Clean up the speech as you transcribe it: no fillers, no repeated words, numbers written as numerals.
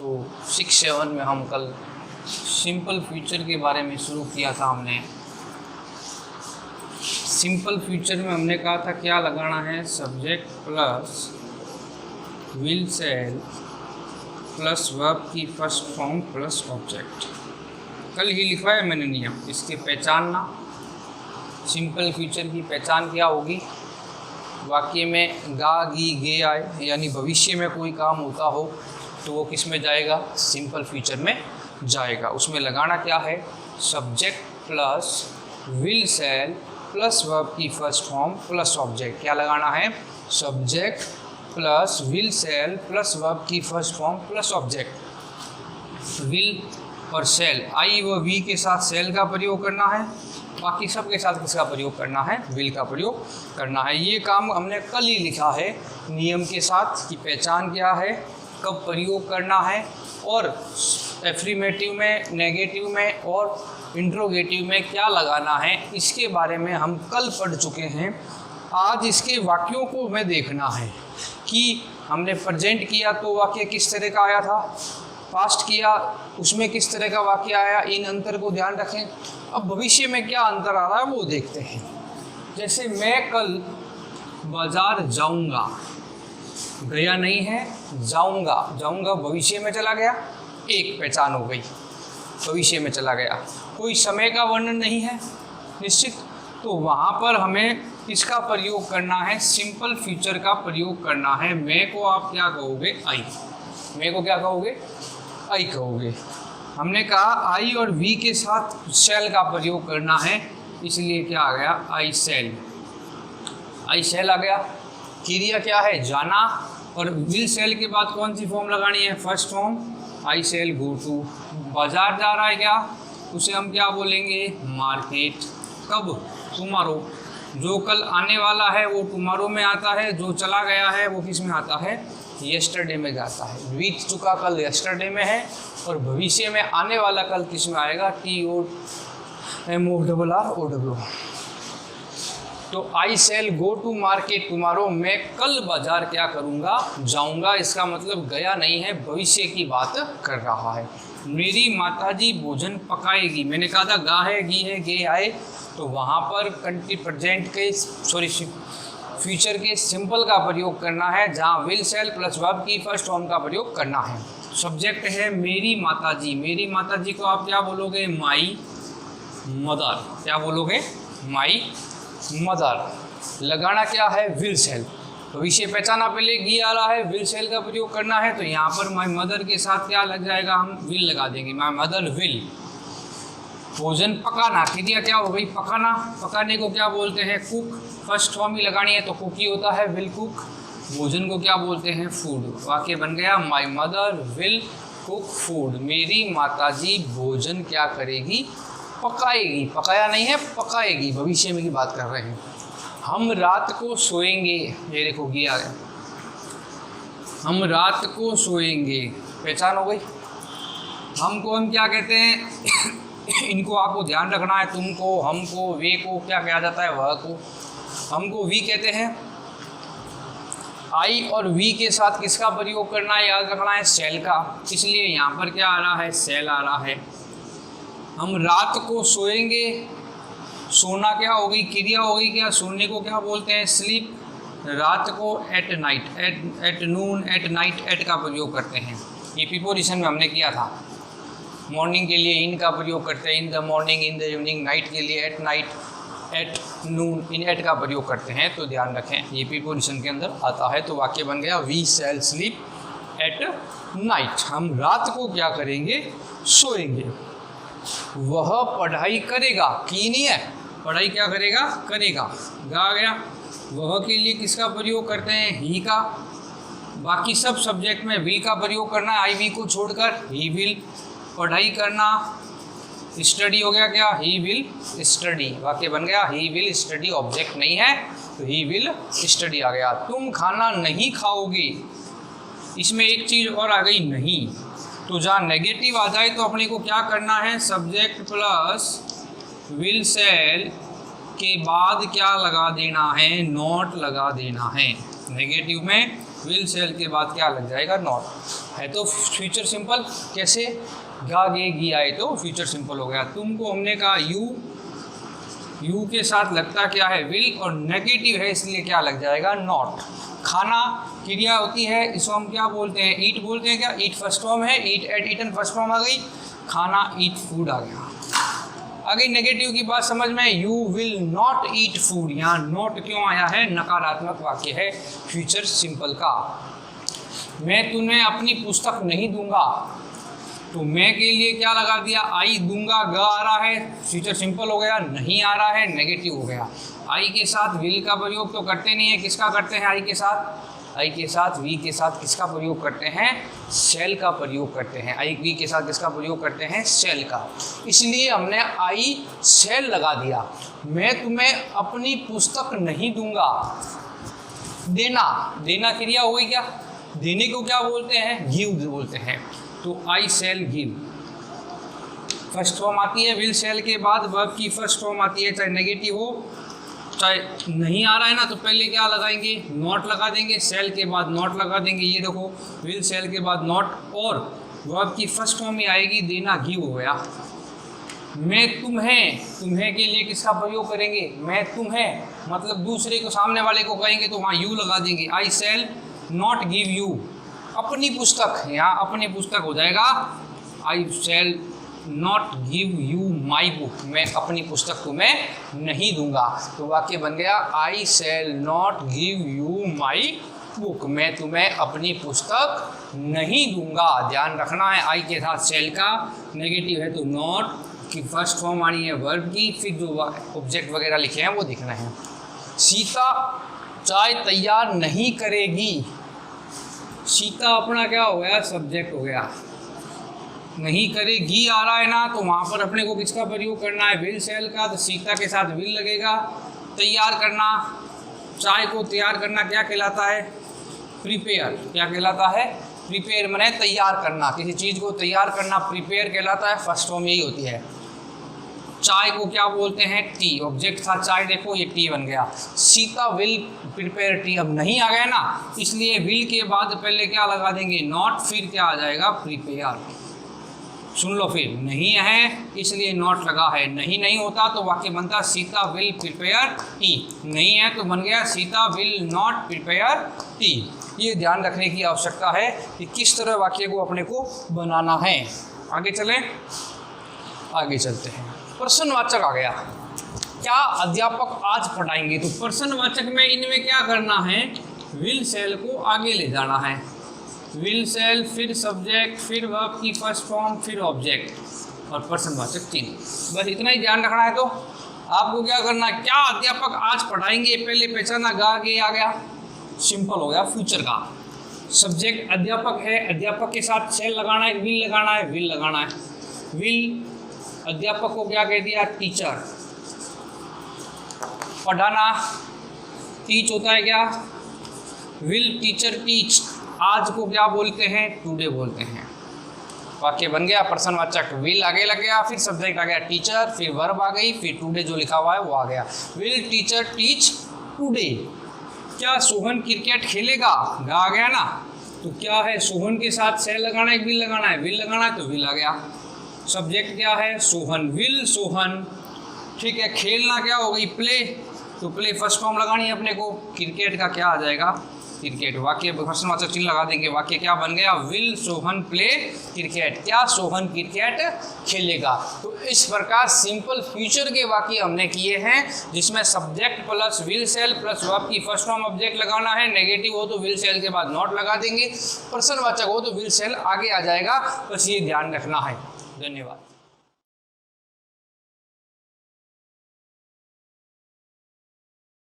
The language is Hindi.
तो 6-7 में हम कल सिंपल फ्यूचर के बारे में शुरू किया था हमने। सिंपल फ्यूचर में हमने कहा था क्या लगाना है, subject plus will shall plus verb की फर्स्ट फॉर्म प्लस ऑब्जेक्ट। कल ही लिखा है मैंने नियम, इसके पहचानना। सिंपल फ्यूचर की पहचान क्या होगी, वाक्य में गा गी गे आए, यानी भविष्य में कोई काम होता हो तो वो किस में जाएगा, सिंपल फ्यूचर में जाएगा। उसमें लगाना क्या है, subject plus will shall plus verb की फर्स्ट फॉर्म प्लस ऑब्जेक्ट। क्या लगाना है, subject plus will shall plus verb की first form plus object. Will और सेल, आई व वी के साथ सेल का प्रयोग करना है, बाकी सब के साथ किसका प्रयोग करना है, विल का प्रयोग करना है। ये काम हमने कल ही लिखा है नियम के साथ कि पहचान क्या है, कब प्रयोग करना है, और एफर्मेटिव में, नेगेटिव में और इंट्रोगेटिव में क्या लगाना है, इसके बारे में हम कल पढ़ चुके हैं। आज इसके वाक्यों को हमें देखना है कि हमने प्रेजेंट किया तो वाक्य किस तरह का आया था, पास्ट किया उसमें किस तरह का वाक्य आया, इन अंतर को ध्यान रखें। अब भविष्य में क्या अंतर आ रहा है वो देखते हैं। जैसे मैं कल बाजार जाऊंगा, गया नहीं है, जाऊंगा, जाऊंगा भविष्य में चला गया, एक पहचान हो गई, भविष्य में चला गया। कोई समय का वर्णन नहीं है निश्चित, तो वहाँ पर हमें इसका प्रयोग करना है, सिंपल फ्यूचर का प्रयोग करना है। मैं को आप क्या कहोगे, आई। मैं को क्या कहोगे, आई कहोगे। हमने कहा आई और वी के साथ सेल का प्रयोग करना है, इसलिए क्या आ गया, आई सेल। आई सेल आ गया। क्रिया क्या है, जाना, और विल सेल के बाद कौन सी फॉर्म लगानी है, first form, I shall go to. बाजार जा रहा है क्या, उसे हम क्या बोलेंगे, मार्केट। कब, टुमारो। जो कल आने वाला है वो टुमारो में आता है, जो चला गया है वो किस में आता है, येस्टरडे में जाता है। बीत चुका कल येस्टरडे में है, और भविष्य में आने वाला कल किस में आएगा, TOMORRO। तो I shall go to market tomorrow, मैं कल बाजार क्या करूँगा, जाऊँगा। इसका मतलब गया नहीं है, भविष्य की बात कर रहा है। मेरी माताजी भोजन पकाएगी, मैंने कहा था गा है, गी है, गे आए, तो वहाँ पर प्रेजेंट के फ्यूचर के सिंपल का प्रयोग करना है, जहाँ विल सेल प्लस वर्ब की फर्स्ट फॉर्म का प्रयोग करना है। सब्जेक्ट है मेरी माताजी, मेरी माताजी को आप क्या बोलोगे, माई मदर। क्या बोलोगे, माई मदर। लगाना क्या है, विल सेल। भविष्य पहचाना, पहले गी आ रहा है, विल सेल का प्रयोग करना है, तो यहाँ पर माई मदर के साथ क्या लग जाएगा, हम विल लगा देंगे, माई मदर विल। भोजन पकाना, क्रिया क्या हो गई, पकाना। पकाने को क्या बोलते हैं, कुक। फर्स्ट फॉर्म ही लगानी है तो कुक ही होता है, विल कुक। भोजन को क्या बोलते हैं, फूड। वाक्य बन गया, my mother will cook food. मेरी माताजी भोजन क्या करेगी, पकाएगी। पकाया नहीं है, पकाएगी, भविष्य में की बात कर रहे हैं। हम रात को सोएंगे, ये देखो गया गया, हम रात को सोएंगे, पहचान हो गई। हमको हम क्या कहते हैं इनको आपको ध्यान रखना है, तुमको, हमको, वे को क्या कहा जाता है, वह को। हमको वी कहते हैं। आई और वी के साथ किसका प्रयोग करना है, याद रखना है, सेल का, इसलिए यहाँ पर क्या आ रहा है, सेल आ रहा है। हम रात को सोएंगे, सोना क्या हो गई, क्रिया हो गई क्या, सोने को क्या बोलते हैं, स्लीप। रात को at night, at noon, at night, at का प्रयोग करते हैं। ये प्रीपोजिशन में हमने किया था। मॉर्निंग के लिए इन का प्रयोग करते हैं, in the morning, in the evening. Night के लिए at night, at noon, in at का प्रयोग करते हैं, तो ध्यान रखें ये प्रीपोजिशन के अंदर आता है। तो वाक्य बन गया, we shall sleep at night. हम रात को क्या करेंगे, सोएंगे। वह पढ़ाई करेगा, की नहीं है, पढ़ाई क्या करेगा, करेगा, गा गया। वह के लिए किसका प्रयोग करते हैं, ही का। बाकी सब सब्जेक्ट में विल का प्रयोग करना है, आई वी को छोड़कर। ही विल पढ़ाई करना, स्टडी हो गया क्या, ही विल स्टडी। वाक्य बन गया, ही विल स्टडी। ऑब्जेक्ट नहीं है तो ही विल स्टडी आ गया। तुम खाना नहीं खाओगे, इसमें एक चीज़ और आ गई, नहीं। तो जहाँ नेगेटिव आ जाए तो अपने को क्या करना है, सब्जेक्ट प्लस विल सेल के बाद क्या लगा देना है, नॉट लगा देना है। नेगेटिव में विल सेल के बाद क्या लग जाएगा, नॉट। है तो फ्यूचर सिंपल। कैसे? गा गे गी आए तो फ्यूचर सिंपल हो गया। तुमको हमने कहा यू के साथ लगता क्या है? विल, और नेगेटिव है इसलिए क्या लग जाएगा? नॉट। खाना क्रिया होती है, इसको हम क्या बोलते हैं? ईट बोलते हैं क्या? ईट फर्स्ट फॉर्म है, ईट एट ईटन फर्स्ट फॉर्म आ गई, खाना ईट फूड आ गया। आ गई नेगेटिव की बात समझ में? You will not eat food, यहाँ नॉट क्यों आया है? नकारात्मक वाक्य है फ्यूचर सिंपल का। मैं तुम्हें अपनी पुस्तक नहीं दूंगा, तो मैं के लिए क्या लगा दिया? आई दूंगा, ग आ रहा है, फ्यूचर सिंपल हो गया। नहीं आ रहा है, नेगेटिव हो गया। आई के साथ विल का प्रयोग तो करते नहीं है, किसका करते हैं? आई के साथ, आई के साथ वी के साथ किसका प्रयोग करते हैं? सेल का प्रयोग करते हैं। आई वी के साथ किसका प्रयोग करते हैं? सेल का। इसलिए हमने आई सेल लगा दिया। मैं तुम्हें अपनी पुस्तक नहीं दूंगा, देना, देना क्रिया हो गई क्या? देने को क्या बोलते हैं? गिव बोलते हैं। तो I cell give first form आती है, विल सेल के बाद वर्ब की फर्स्ट फॉर्म आती है, चाहे नेगेटिव हो चाहे नहीं आ रहा है ना, तो पहले क्या लगाएंगे? नॉट लगा देंगे, सेल के बाद नॉट लगा देंगे। ये देखो, विल सेल के बाद नॉट, और वर्ब की फर्स्ट फॉर्म ही आएगी, देना, गिव हो गया। मैं तुम्हें, तुम्हें के लिए किसका प्रयोग करेंगे? मैं तुम्हें, मतलब दूसरे को, सामने वाले को कहेंगे तो वहाँ यू लगा देंगे। I shall not give you अपनी पुस्तक, यहाँ अपनी पुस्तक हो जाएगा। I shall not give you my book, मैं अपनी पुस्तक तुम्हें नहीं दूंगा। तो वाक्य बन गया, I shall not give you my book, मैं तुम्हें अपनी पुस्तक नहीं दूंगा। ध्यान रखना है, आई के साथ सेल का, नेगेटिव है तो नॉट की फर्स्ट फॉर्म आनी है वर्ब की, फिर जो ऑब्जेक्ट वगैरह लिखे हैं वो दिखना है। सीता चाय तैयार नहीं करेगी, सीता अपना क्या हो गया? सब्जेक्ट हो गया। नहीं करेगी आ रहा है ना, तो वहाँ पर अपने को किसका प्रयोग करना है? विल सेल का, तो सीता के साथ विल लगेगा। तैयार करना, चाय को तैयार करना क्या कहलाता है? प्रिपेयर। क्या कहलाता है? प्रिपेयर माने तैयार करना, किसी चीज़ को तैयार करना प्रिपेयर कहलाता है। फर्स्ट फॉर्म यही होती है। चाय को क्या बोलते हैं? टी। ऑब्जेक्ट था चाय, देखो ये टी बन गया। सीता विल प्रिपेयर टी, अब नहीं आ गया ना, इसलिए विल के बाद पहले क्या लगा देंगे? नॉट, फिर क्या आ जाएगा? प्रिपेयर। सुन लो, फिर नहीं है इसलिए नॉट लगा है। नहीं होता तो वाक्य बनता सीता विल प्रिपेयर टी। नहीं है तो बन गया Sita will not prepare T. ये ध्यान रखने की आवश्यकता है कि किस तरह वाक्य को अपने को बनाना है। आगे चलें, आगे चलते हैं। प्रश्नवाचक आ गया। क्या अध्यापक आज पढ़ाएंगे? तो प्रश्नवाचक में इनमें क्या करना है? विल सेल को आगे ले जाना है। विल सेल, फिर सब्जेक्ट, फिर वर्ब की फर्स्ट फॉर्म, फिर ऑब्जेक्ट और प्रश्नवाचक चिन्ह। बस इतना ही ध्यान रखना है। तो आपको क्या करना है? क्या अध्यापक आज पढ़ाएंगे, पहले पहचाना, गा गे आ गया, सिंपल हो गया फ्यूचर का। सब्जेक्ट अध्यापक है, अध्यापक के साथ सेल लगाना है, विल लगाना है, विल लगाना है। विल अध्यापक को क्या कह दिया? टीचर। पढ़ाना, टीच होता है क्या? Will teacher teach. आज को क्या बोलते हैं? टुडे बोलते हैं। वाक्य बन गया प्रश्नवाचक। विल आगे लग गया, फिर सब्जेक्ट आ गया टीचर, फिर वर्ब आ गई, फिर टुडे जो लिखा हुआ है वो आ गया। Will teacher teach today. क्या सोहन क्रिकेट खेलेगा? गा आ गया ना, तो क्या है? सोहन के साथ सेल लगाना है, विल लगाना है, विल लगाना है तो विल आ गया। सब्जेक्ट क्या है? सोहन, विल सोहन। ठीक है, खेलना क्या हो गई? प्ले, तो प्ले फर्स्ट फॉर्म लगानी है अपने को। क्रिकेट का क्या आ जाएगा? क्रिकेट। वाक्य प्रश्नवाचक चिन्ह लगा देंगे। वाक्य क्या बन गया? Will Sohan play cricket. क्या सोहन क्रिकेट खेलेगा? तो इस प्रकार सिंपल फ्यूचर के वाक्य हमने किए हैं, जिसमें subject plus will shall plus verb की फर्स्ट फॉर्म ऑब्जेक्ट लगाना है। नेगेटिव हो तो विल सेल के बाद नॉट लगा देंगे। प्रश्नवाचक हो तो विल सेल आगे आ जाएगा। बस ये ध्यान रखना है। धन्यवाद।